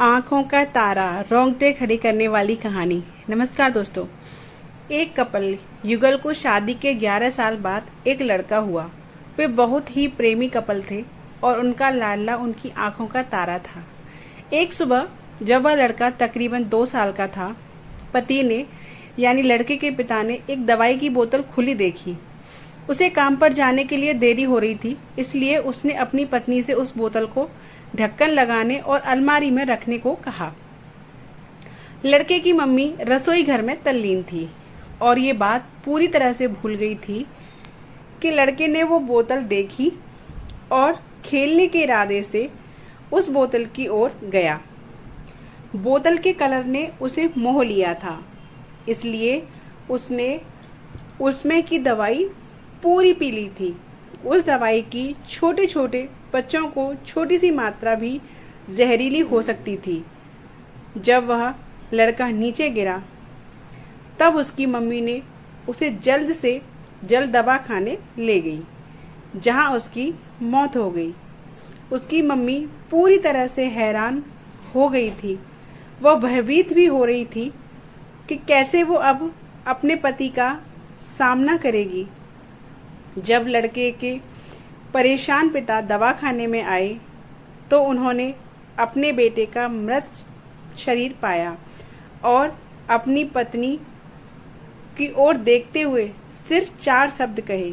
आंखों का तारा, रोंगटे खड़ी करने वाली कहानी। नमस्कार दोस्तों। एक कपल युगल को शादी के 11 साल बाद एक लड़का हुआ। वे बहुत ही प्रेमी कपल थे और उनका लाडला उनकी आंखों का तारा था। एक सुबह जब वह लड़का तकरीबन 2 साल का था, पति ने यानी लड़के के पिता ने एक दवाई की बोतल खुली देखी। उसे काम पर जाने के लिए देरी हो रही थी, इसलिए उसने अपनी पत्नी से उस बोतल को ढक्कन लगाने और अलमारी में रखने को कहा। लड़के की मम्मी रसोई घर में तल्लीन थी और ये बात पूरी तरह से भूल गई थी कि लड़के ने वो बोतल देखी और खेलने के इरादे से उस बोतल की ओर गया। बोतल के कलर ने उसे मोह लिया था, इसलिए उसने उसमें की दवाई पूरी पी ली थी। उस दवाई की छोटे छोटे बच्चों को छोटी सी मात्रा भी जहरीली हो सकती थी। जब वह लड़का नीचे गिरा तब उसकी मम्मी ने उसे जल्द से जल्द दवा खाने ले गई, जहां उसकी मौत हो गई। उसकी मम्मी पूरी तरह से हैरान हो गई थी। वह भयभीत भी हो रही थी कि कैसे वो अब अपने पति का सामना करेगी। जब लड़के के परेशान पिता दवाखाने में आए तो उन्होंने अपने बेटे का मृत शरीर पाया और अपनी पत्नी की ओर देखते हुए सिर्फ 4 शब्द कहे।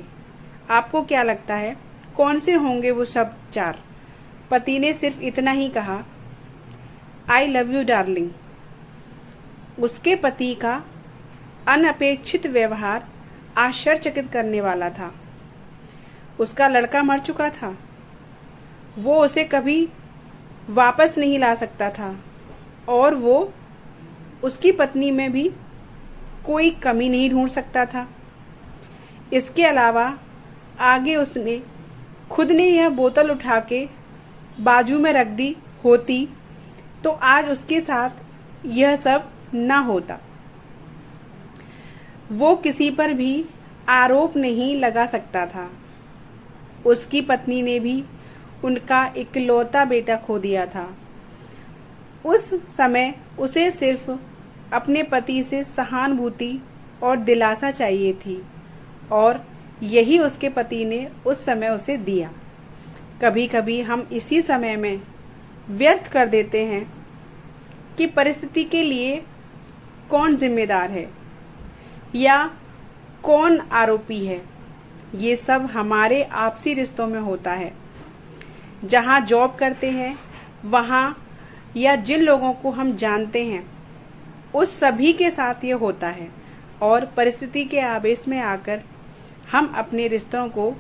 आपको क्या लगता है कौन से होंगे वो शब्द 4? पति ने सिर्फ इतना ही कहा, आई लव यू डार्लिंग। उसके पति का अनपेक्षित व्यवहार आश्चर्यचकित करने वाला था। उसका लड़का मर चुका था, वो उसे कभी वापस नहीं ला सकता था और वो उसकी पत्नी में भी कोई कमी नहीं ढूंढ सकता था। इसके अलावा आगे उसने खुद ने यह बोतल उठा के बाजू में रख दी होती तो आज उसके साथ यह सब ना होता। वो किसी पर भी आरोप नहीं लगा सकता था। उसकी पत्नी ने भी उनका इकलौता बेटा खो दिया था। उस समय उसे सिर्फ अपने पति से सहानुभूति और दिलासा चाहिए थी और यही उसके पति ने उस समय उसे दिया। कभी कभी हम इसी समय में व्यर्थ कर देते हैं कि परिस्थिति के लिए कौन जिम्मेदार है या कौन आरोपी है। ये सब हमारे आपसी रिश्तों में होता है। जहाँ जॉब करते हैं वहाँ या जिन लोगों को हम जानते हैं उस सभी के साथ ये होता है और परिस्थिति के आवेश में आकर हम अपने रिश्तों को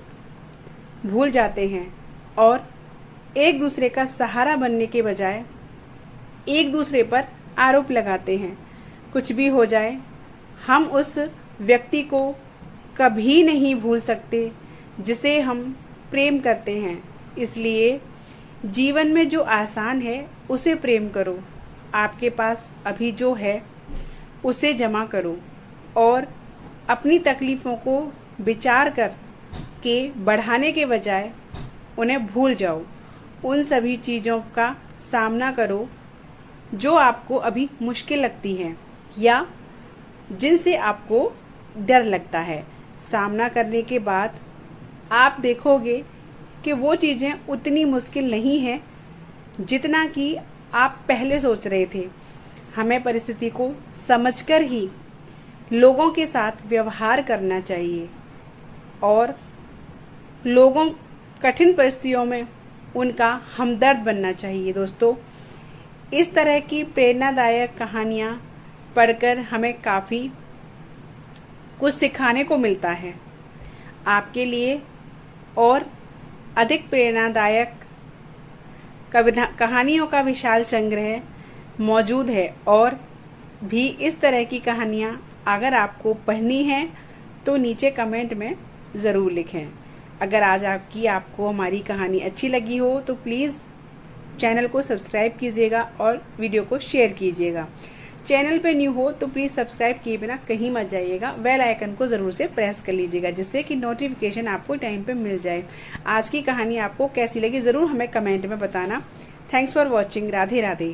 भूल जाते हैं और एक दूसरे का सहारा बनने के बजाय एक दूसरे पर आरोप लगाते हैं। कुछ भी हो जाए हम उस व्यक्ति को कभी नहीं भूल सकते जिसे हम प्रेम करते हैं। इसलिए जीवन में जो आसान है उसे प्रेम करो। आपके पास अभी जो है उसे जमा करो और अपनी तकलीफ़ों को विचार कर के बढ़ाने के बजाय उन्हें भूल जाओ। उन सभी चीज़ों का सामना करो जो आपको अभी मुश्किल लगती हैं या जिनसे आपको डर लगता है। सामना करने के बाद आप देखोगे कि वो चीज़ें उतनी मुश्किल नहीं हैं जितना कि आप पहले सोच रहे थे। हमें परिस्थिति को समझकर ही लोगों के साथ व्यवहार करना चाहिए और लोगों कठिन परिस्थितियों में उनका हमदर्द बनना चाहिए। दोस्तों, इस तरह की प्रेरणादायक कहानियाँ पढ़कर हमें काफ़ी कुछ सिखाने को मिलता है। आपके लिए और अधिक प्रेरणादायक कहानियों का विशाल संग्रह मौजूद है और भी इस तरह की कहानियाँ अगर आपको पढ़नी है तो नीचे कमेंट में ज़रूर लिखें। अगर आज आपको हमारी कहानी अच्छी लगी हो तो प्लीज़ चैनल को सब्सक्राइब कीजिएगा और वीडियो को शेयर कीजिएगा। चैनल पे न्यू हो तो प्लीज़ सब्सक्राइब किए बिना कहीं मत जाइएगा। बेल आइकन को ज़रूर से प्रेस कर लीजिएगा जिससे कि नोटिफिकेशन आपको टाइम पे मिल जाए। आज की कहानी आपको कैसी लगी ज़रूर हमें कमेंट में बताना। Thanks for watching. Radhe Radhe.